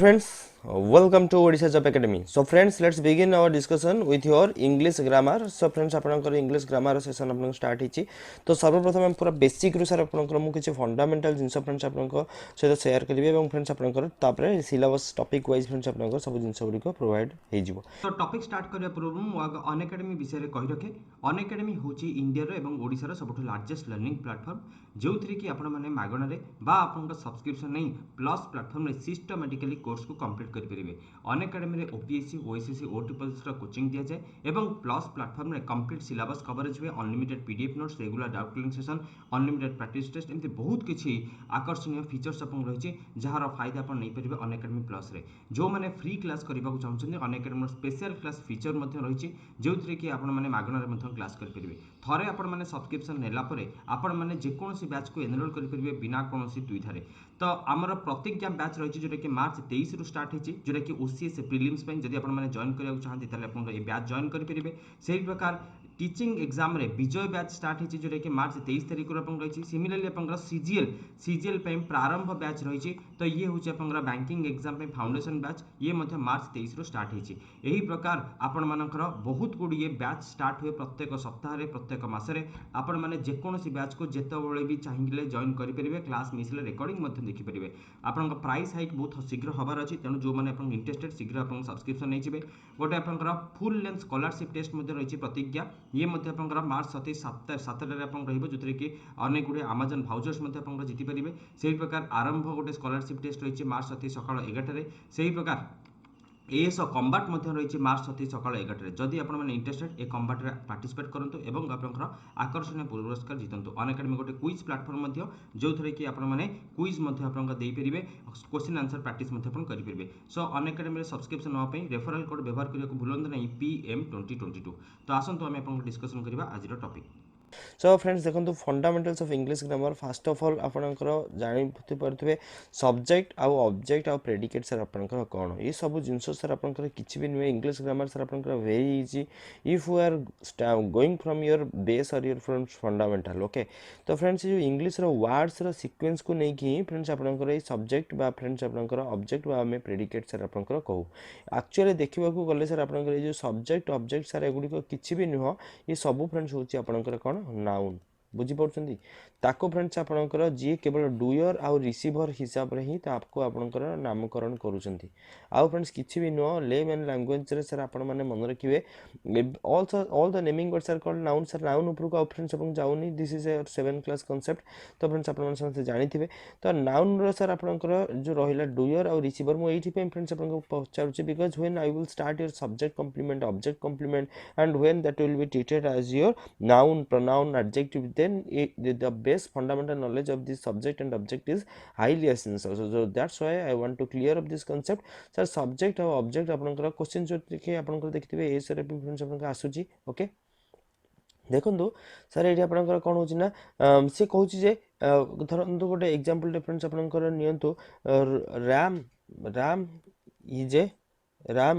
friends, welcome to Odisha Job Academy. So friends, let's begin our discussion with your English grammar. So friends, आपनकर English grammar session आपन start हिची. तो सर्वप्रथम हम पूरा basic रु सर आपनकर मु किछि फंडामेंटल जिंस फ्रेंड्स आपनकर सहित शेयर करिवे एवं फ्रेंड्स आपनकर तापरे सिलेबस टॉपिक वाइज फ्रेंड्स आपनकर सब जिंस गुडी को प्रोवाइड हे जिवो. तो टॉपिक स्टार्ट करिया पूर्व मु अन एकेडमी विषय रे कहि रखे. अन एकेडमी होची इंडिया रो एवं ओडिसा रो सबठो लार्जेस्ट लर्निंग प्लेटफॉर्म जोथरे कि आपण माने मागणा रे बा आपनका सब्सक्रिप्शन नै प्लस प्लेटफॉर्म रे सिस्टमैटिकली कोर्स को कंप्लीट करि परिबे. अन एकेडमी रे ओपीएससी ओएसएससी ओ ट्रिपल्स रो कोचिंग दिया जाय एवं प्लस प्लेटफॉर्म रे कंप्लीट सिलेबस कवरेज हुए. Unlimited PDF notes, regular doubt clearing session, unlimited practice test एमती बहुत किछि आकर्षणीय फीचर्स अपन रहिछि जहार फायदा अपन नै परिबे अन एकेडमी प्लस रे. जो माने फ्री क्लास करबा को चाहछन अन एकेडमी स्पेशल क्लास फीचर मध्य रही जो कि आपण मैंने मागणार क्लास करेंगे. थरे आपण मैंने सब्सक्रिप्शन नेला परे आपण मैंने जेकोसी बैच को एनरोल करेंगे बिना कौन दुविधारे. तो आमर प्रतिज्ञा बैच रही जोटा कि मार्च 23 रु स्टार्ट होती जोटा कि ओसीएस प्रिलिम्स जब आप जॉइन करने चाहते आप बैच जॉइन करेंगे. से प्रकार टीचिंग एग्जाम रे विजय बैच स्टार्ट होती जोटा कि मार्च 23 तारिख रही. सिमिलरली आप सीजीएल प्रारंभ बैच रही. तो ये हूँ आप बैंकिंग एग्जाम फाउंडेशन बैच ये मार्च 23 रु स्टार्ट होती. यही प्रकार आपण मानकर बहुत गुड़िए बैच स्टार्ट हुए प्रत्येक सप्ताह प्रत्येक मसरे. आपण मैंने जेकोसी बैच को जिते भी चाहिए जॉइन करेंगे. क्लास मिस रेकर्डिंग देखिपारे. आपण प्राइस हाइक बहुत शीघ्र हबार अच्छी तेणु जो मैंने इंटरेस्टेड शीघ्र आप सब्सक्रिप्शन नहीं जाए. गोटे आप फुल लेंथ स्कॉलरशिप टेस्ट रही प्रतिज्ञा ये मार्च 7 जो कि अनेक गुड़े आमाजन भाउचर्स जीतीपारे. से प्रकार आरंभ गोटे स्कॉलरशिप टेस्ट रही मार्च 7 सका 11 से प्रकार एएस कम्बाट रही मार्च 7 सका 11 जदि आप इंटरेस्टेड ए कम्बाट पार्टिसिपेट करूँ और आप आकर्षणीय पुरस्कार जीतु. अन एकेडमी गोटे क्विज प्लेटफॉर्म जो थे कि आपने क्विज देपारे क्वेश्चन आंसर प्रैक्टिस करेंगे. सो अन एकेडमी सब्सक्रिप्शन नापी रेफरल कोड व्यवहार करने को भूलु नहीं PM2022. तो आसतु आम आप डिस्कसन करवा आज टॉपिक. सो फ्रेंड्स देखो fundamentals of English grammar fast of all आपनकर जानी पारे सब्जेक्ट आउ ऑब्जेक्ट आउ प्रेडिकेट सर आपनकर कौन ये सब जिनस सर आपनकर किछि भी नुहे. इंग्लिश ग्रामर सर आपनकर very easy if you are going from your base और योर फ्रॉम फंडामेंटल. ओके तो फ्रेंड्स जो इंग्लिश रो वर्ड्स रो सीक्वेंस को नहीं कि फ्रेंड्स आपनकर ये सब्जेक्ट बा फ्रेंड्स आपनकर ऑब्जेक्ट बा हमें प्रेडिकेट सर आपनकर कहू. एक्चुअली देखा गले सर आपनकर जो सब्जेक्ट ऑब्जेक्ट सर एगुड़िक किछि भी नुह ये सब फ्रेंड्स होची आपनकर कौन नाउन. बुझीपार ताको फ्रेंड्स आपनकर जी केवल डुयर आउ रिसीवर हिसाब रे ही आपको आपनकर नामकरण करूछंती. आउ फ्रेंड्स किछि भी नो लेमन लैंग्वेज रे सर आपण माने मन रखिबे all the naming words are called noun. Sir noun ऊपर को फ्रेंड्स अपन जाउनी this is a 7th class concept. तो फ्रेंड्स आपण माने समस्त जानिथिबे. तो नाउन रो सर आपनकर जो रहिला डुयर आउ रिसीवर मु एठी पे फ्रेंड्स आपन को पहुंचाउछि because when I will start your subject complement object complement and when that will be treated as your noun pronoun adjective then the base fundamental knowledge of this subject and object is highly essential. So that's why I want to clear up this concept. Sir subject और object आपनकर question जो देखिए आपनकर देखिथिबे ए sir friends आपनकर आसुची. Okay देखंतु sir एठी आपनकर कोन होची ना से कहूची जे धरंतु गोटे एग्जांपल डिफरेंस आपनकर नियंतु Ram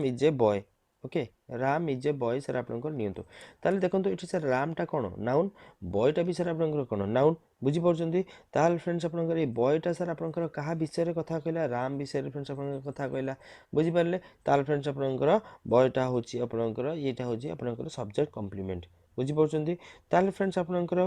is a boy. Okay Ram is a boy sir आपनकर नियंतु ताले देखंतु एठी सर राम टा कोन नाउन बॉयटा भी सर आपनकर कोन नाउन. बुझी पाउछंती ताल फ्रेंड्स आपनकर ए बॉयटा सर आपनकर कहा विषय रे कथा कहला राम विषय रे फ्रेंड्स आपनकर कथा कहला. बुझी पारले ताल फ्रेंड्स आपनकर बॉयटा होची आपनकर एटा होची आपनकर सब्जेक्ट कॉम्प्लीमेंट. बुझी पाउछंती ताल फ्रेंड्स आपनकर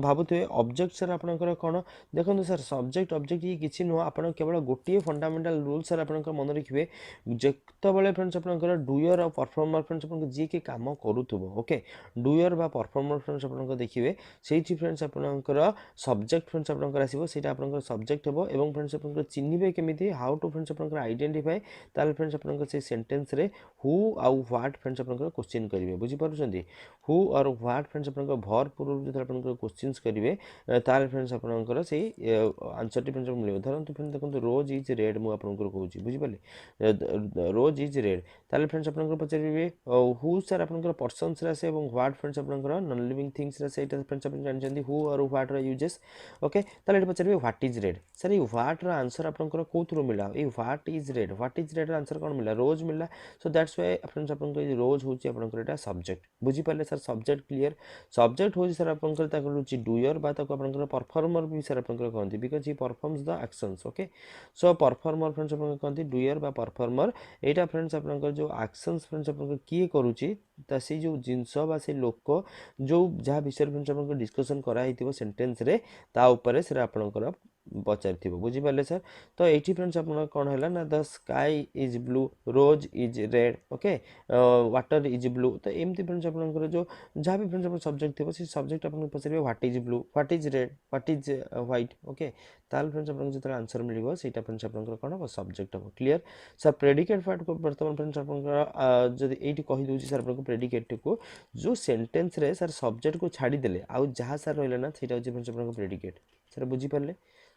भाबुथे ऑब्जेक्ट सर आपनकर कोन देखंतु सर सब्जेक्ट ऑब्जेक्ट ये किछि नो आपन केवल गोटिए फंडामेंटल रूल सर आपनकर मन रखिबे जेतबेले फ्रेंड्स आपनकर डुयर और परफॉर्मर फ्रेंड्स आपनकर जी के काम करूथबो. ओके डुयर बा परफॉर्मर फ्रेंड्स आपनकर देखिबे सेठी फ्रेंड्स आपनकर सब्जेक्ट फ्रेंड्स आपनकर आसीबो सेटा आपनकर सब्जेक्ट हेबो एवं फ्रेंड्स आपनकर चिन्हिबे केमिति हाउ टू फ्रेंड्स आपनकर आइडेंटिफाई ताल फ्रेंड्स आपनकर से सेंटेंस रे हु आउ व्हाट फ्रेंड्स आपनकर क्वेश्चन करिवे. बुझी पारुछंती हु और व्हाट फ्रेंड्स आपनकर भर पूर्व जो आपनकर क्वेश्चंस करिवे ताल फ्रेंड्स आपनकर से आंसर टी फ्रेंड्स मिलिबो. धरंतु फ्रेंड्स देखंतु रोज इज रेड मु आपनकर कहूची. बुझी पाले रोज इज रेड ताले फ्रेंड्स आपनकर पचारिबे हु सर आपनकर पर्सन्स रे से एवं व्हाट फ्रेंड्स आपनकर नॉन लिविंग थिंग्स रे से एटा फ्रेंड्स आपन जानचंदी हु और व्हाट रा यूजेस. ओके ताले एटा पचारिबे व्हाट इज रेड सर ये व्हाट रा आंसर आपनकर कोथरो मिला ए व्हाट इज रेड रा आंसर कोन मिला रोज मिला. सो दैट्स व्हाई फ्रेंड्स आपनकर रोज होची आपनकर एटा सब्जेक्ट. बुझी पाले सर सब्जेक्ट क्लियर सब्जेक्ट हो सर आपंकर ताको होची डूयर बा ताको आपंकर परफॉर्मर भी सर आपंकर कहंती because he performs the actions okay so performer friends आपंकर कहंती डूयर बा परफॉर्मर एटा फ्रेंड्स आपंकर जो एक्शंस फ्रेंड्स आपंकर किए करूची ता से जो जिंस बा से लोक जो जहाँ विषय फ्रेंड्स आपंकर डिस्कशन करा हितिबो सेंटेंस रे ता ऊपर से आपंकर पचारि बुझीपारे सर तो ये फ्रेंड्स आप कौन है ना the sky is blue rose is red okay water is blue तो एमती फ्रेंड्स आप जो जहाँ भी फ्रेंड्स सब्जेक्ट थी से सब्जेक्ट आप पचारे what is blue what is red what is white okay ताल फ्रेंड्स आप जो आंसर मिल से फ्रेंड्स आप कौन हम सब्जेक्ट हम क्लीयर सर प्रेडिकेट पार्ट को बर्तमान फ्रेंड्स आप जब ये कहीदे सर आपको प्रेडिकेट को जो सेंटेंस रे सर सब्जेक्ट को छाड़ीदे आउ जहाँ सर रहा ना सहीटा हूँ फ्रेंड्स आप प्रेडिकेट सर बुझीपारे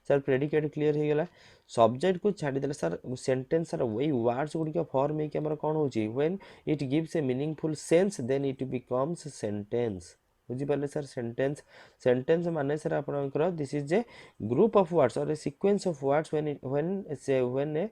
सर प्रेडिकेट क्लियर हो गला सब्जेक्ट को छाड़ीदे सर सेंटेंस सर वही वर्ड्स गुड़िक फॉर्म होकर कौन हो when it gives a meaningful sense then it becomes sentence बुझीपारे सर सेंटेंस सेंटेंस माने सर आपनकर this is a group of words और a sequence of words when a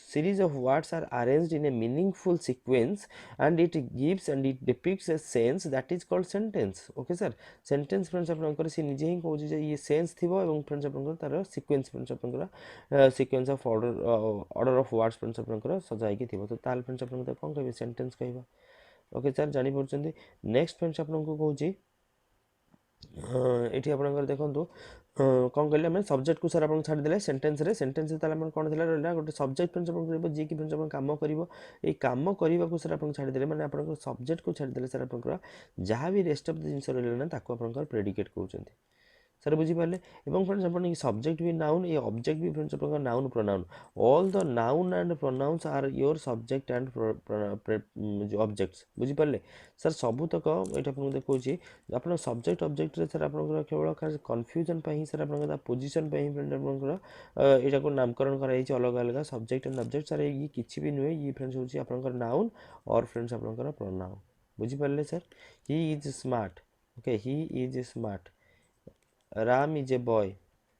series of words are arranged in a meaningful sequence and it gives and it depicts a sense that is called sentence okay sir sentence friends आपनकर से निजे ही कहूँ जे ये sense थिबो एवं friends आपनकर तार sequence friends आपनकर sequence of order of words friends आपनकर सजाई के थिबो तो ताल फ्रेंड्स आपनकर कोन कहबे सेंटेंस कहबा ओके सर जानि परछन्ती नेक्स्ट फ्रेंड्स आपनको कहूँ ये आपंकर देखो कौन कहले मैंने सब्जेक्ट को सर आप छाड़ीदे सेंटेंस रे सेंटेंस कौन थी रहा गोटे सब्जेक्ट फ्रेंड्स आप जी कि फ्रेंड्स कम कर कम करने को सर आप छाड़ीदे मैंने आप सब्जेक्ट को छाड़ीदे सर आप जहाँ भी रेस्ट ऑफ द जिनस रहा ना आप प्रेडिकेट कहते सर बुझीपारे और फ्रेंड्स आप सब्जेक्ट भी नाउन ये ऑब्जेक्ट भी फ्रेंड्स आप noun pronoun all the noun and pronouns are your subject and objects बुझीपारे सर सबुतक ये आपको देखिए आप सब्जेक्ट ऑब्जेक्ट रे सर आप केवल कन्फ्यूजन ही सर आप पोजिशन फ्रेंड आप यहाँ को नामकरण कराई अलग अलग सब्जेक्ट एंड ऑब्जेक्ट सर ये किसी भी नुहे ये फ्रेंड्स हूँ आप नाउन और फ्रेंड्स आप प्रोनाउन बुझीपारे sir he is smart okay he is smart Ram is a boy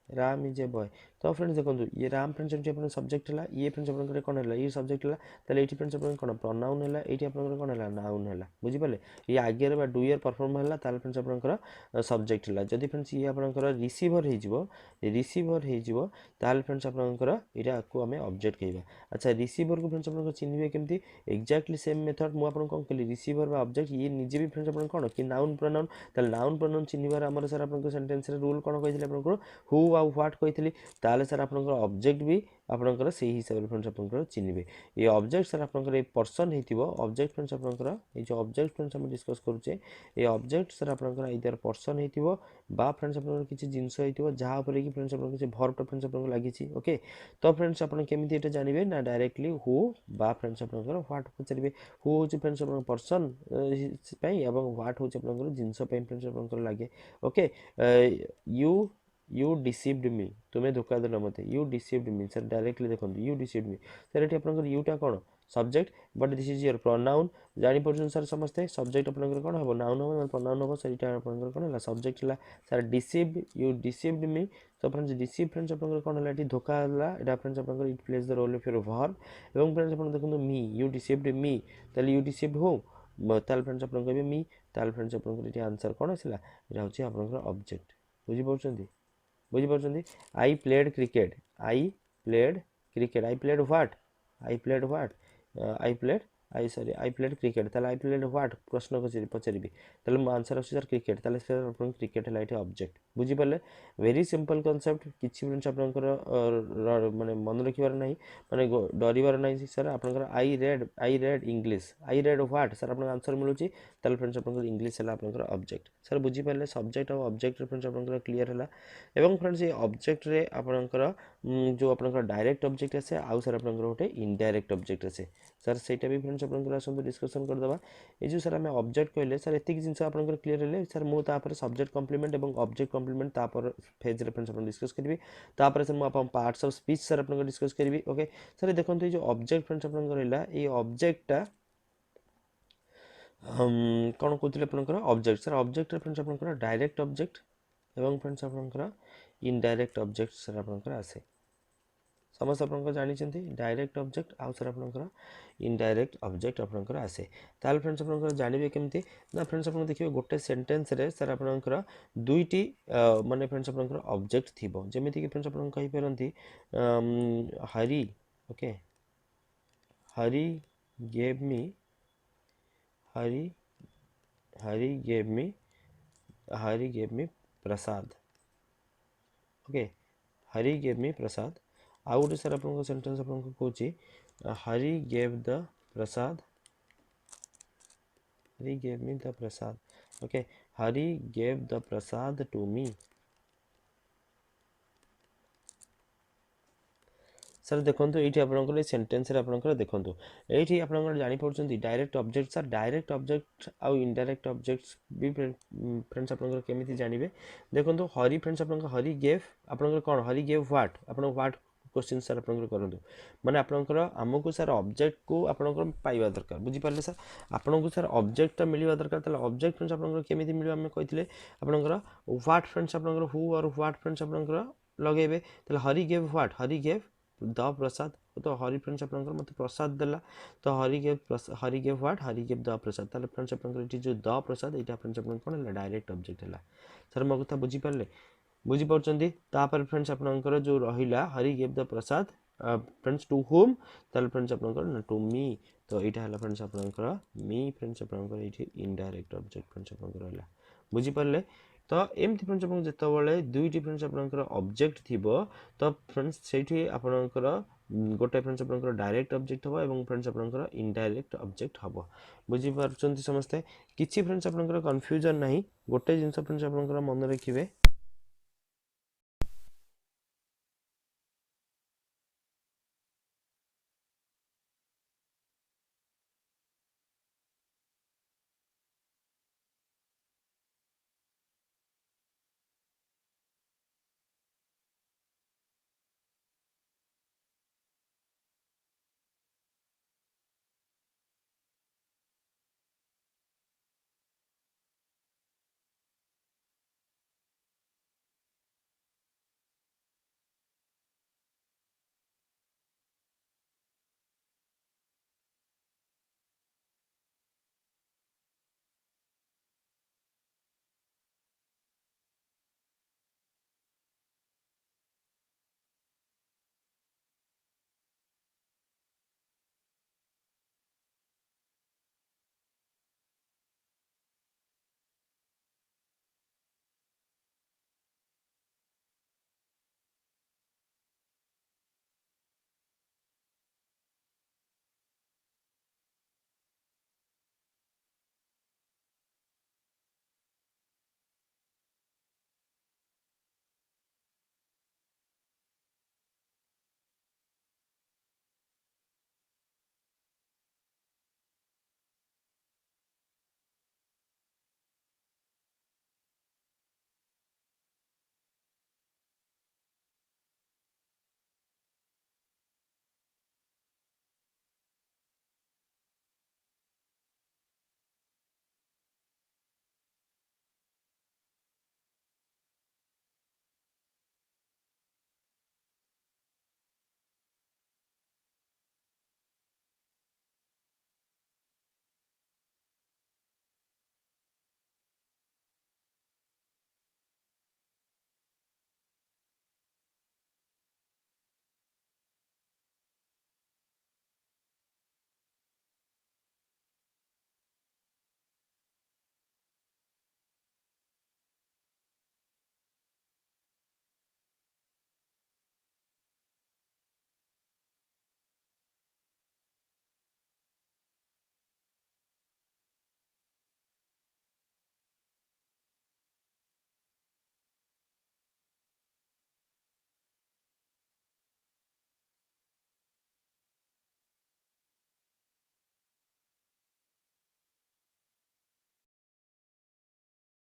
Ram is a boy तो फ्रेंड्स देखो ये राम फ्रेंड्स आप सब्जेक्ट है ये फ्रेंड्स आप कौन है ये सब्जेक्ट है ताले ये फ्रेंड्स आप कौन प्रोनाउन है ये आप कौन है नाउन है बुझीपारे ये आगे डूयर परफॉर्म है फ्रेंड्स आप सब्जेक्ट है जदि फ्रेंड्स ये आपंकर रिसीवर हो फ्रेंड्स आपंकर यहाँ को आम ऑब्जेक्ट कहवा अच्छा रिसीवर को फ्रेंड्स आप चिन्हे केमती एक्जाक्टली सेम मेथड मुझे कौन कहली रिसीवर ऑब्जेक्ट ये निजे भी फ्रेंड्स आप कौन कि नाउन प्रोनाउन नाउन प्रोनाउन चिन्हबार आम सर आप सेंटेंस रूल कौन कही आप हु आउ व्हाट कही ताले सर आप ऑब्जेक्ट भी आपंकर से हिसाब से फ्रेंड्स आप चिन्हे ये ऑब्जेक्ट सर आपंकर ये पर्सन हो ऑब्जेक्ट फ्रेंड्स आपंकर ये जो ऑब्जेक्ट फ्रेंड्स हम डिस्कस करुचे ये ऑब्जेक्ट सर आपंकर इधर पर्सन हो फ्रेंड्स आप किसी जिनस हो जहाँ पर कि फ्रेंड्स आप किसी भर्ब फ्रेंड्स आप लगी ओके तो फ्रेंड्स आप केमी ये जानवे ना डायरेक्टली हु बा फ्रेंड्स आप व्हाट पचारे हु हूँ फ्रेंड्स आप पर्सन व्हाट हूँ आप जिनस फ्रेंड्स आप लगे ओके यू डिसीव्ड मी तुम्हें धोखा देल मत you deceived me sir directly देखो यू डिसीव्ड मी सर ये आप यूटा कौन subject but this is your pronoun जापर सर समस्ते सब्जेक्ट आप कौन हम नाउन हम प्रोनाउन हम सर ये आप कौन है सब्जेक्ट है सर डिसीव्ड यू डिसीव्ड मी तो फ्रेंड्स डिसीव फ्रेंड्स आप कौन है धोखा है फ्रेंड्स आप it plays the role of your verb और फ्रेंड्स आप देखो मी यू डिसीव्ड मी ताले यू डिसीव्ड हो ताल फ्रेंड्स आप कहे मी ताल फ्रेंड्स आप आंसर कौन आसला यहाँ हूँ आप ऑब्जेक्ट बुझीपार बुझीपार I played cricket I played what I played what I played I played cricket ताले आई प्लेड व्हाट प्रश्न पचारि ताले मो आंसर आस सर क्रिकेट ताले सर आप क्रिकेट है ये ऑब्जेक्ट बुझीपारे वेरी सिंपल कॉन्सेप्ट किसी फ्रेंड्स आपंकर माने मन रखिबार नहीं माने डरिबार नहीं सर आपंकर I read English I read what sir आप आंसर मिलूँ ताले फ्रेंड्स आप इंग्लिश है आपंकर ऑब्जेक्ट सर बुझीपारे सब्जेक्ट और ऑब्जेक्ट फ्रेंड्स आपंकर क्लियर है एवं फ्रेंड्स ये ऑब्जेक्ट रे आपंकर जो आपंकर डायरेक्ट ऑब्जेक्ट आसे आउ सर आपंकर गोटे इनडायरेक्ट ऑब्जेक्ट आसे सर सेटा भी फ्रेंड्स आपंकर आसंतु डिस्कशन करदबा ये जो सर आम ऑब्जेक्ट कहले सर एतिक जिनस आपंकर क्लियर है सर मु तापर सब्जेक्ट कॉम्प्लीमेंट और ऑब्जेक्ट कॉम्प्लीमेंट तापर फेज रे फ्रेंड्स आप डिस्कस करी तापर सर मुझे पार्ट्स ऑफ स्पीच सर आप डिस्कस करी ओके सर देखो ये जो ऑब्जेक्ट फ्रेंड्स आपंकर रहा ये ऑब्जेक्टा कौन कहते आपंकर ऑब्जेक्ट सर ऑब्जेक्ट फ्रेंड्स आपंकर डायरेक्ट ऑब्जेक्ट एवं फ्रेंड्स आपंकर इनडायरेक्ट ऑब्जेक्ट सर आपंकर आसे समस्त आपन जानी डायरेक्ट ऑब्जेक्ट आउ सर आपन इनडायरेक्ट ऑब्जेक्ट आपन आसे ताल फ्रेंड्स आपन जानवे केमती ना फ्रेंड्स आपन देखिए गोटे सेंटेंस रे सर आपन दुईटी माने फ्रेंड्स आपन ऑब्जेक्ट थिबो जेमिति कि फ्रेंड्स आपन कहि परंती Hari okay Hari gave me Hari Hari gave me Hari gave me prasad okay Hari gave me prasad आउ गोटे सर आपन सेंटेंस आपन कहूँ Hari gave the prasad Hari gave me the prasad okay Hari gave the prasad to me sir देखो ये आपंकर सेन्टेन्स आपंकर देखो ये आप जापे direct object sir direct object आउ इनडायरेक्ट ऑब्जेक्ट्स भी फ्रेंड्स आपंकर केमी जानवे देखो हरी फ्रेंड्स आप हरी गेव आपंकर कौन हरी गेव व्हाट आप व्हाट क्वेश्चन सर आपंकर करूँ माने आपंकर आमको सर ऑब्जेक्ट को आपंकर पाइबा दरकार बुझीपारे सर आपको सर ऑब्जेक्ट मिलवा दरकार ऑब्जेक्ट फ्रेंड्स आपंकर केमी मिले आम कही आपंकर व्हाट फ्रेंड्स आपंकर हु और व्हाट फ्रेंड्स आपंकर लगेबे Hari gave what Hari gave the prasad तो हरी फ्रेंड्स आप मत प्रसाद देला तो Hari gave what Hari gave the prasad ताले फ्रेंड्स आप जो द प्रसाद यहाँ फ्रेंड्स आप कौन है डायरेक्ट ऑब्जेक्ट है सर मो कथा बुझीपारे बुझीपार तापर फ्रेंड्स आपंकर जो रहा Hari gave the prasad friends to home ताले फ्रेंड्स आपंकर टू मी तो यहाँ है फ्रेंड्स आपंकर मी फ्रेंड्स आपंकर ये इनडायरेक्ट ऑब्जेक्ट फ्रेंड्स आपंकर रहा बुझीपारे तो एमती फ्रेंड्स आप जिते दुईटी फ्रेंड्स आपंकर ऑब्जेक्ट थिबो तो फ्रेंड्स से आपंकर गोटे फ्रेंड्स आपंकर डायरेक्ट ऑब्जेक्ट हम और फ्रेंड्स आपंकर इनडायरेक्ट ऑब्जेक्ट हम बुझीपार समस्ते किसी फ्रेंड्स आपंकर कन्फ्यूजन नहीं गोटे जिनस फ्रेंड्स आपंकर मन रखिए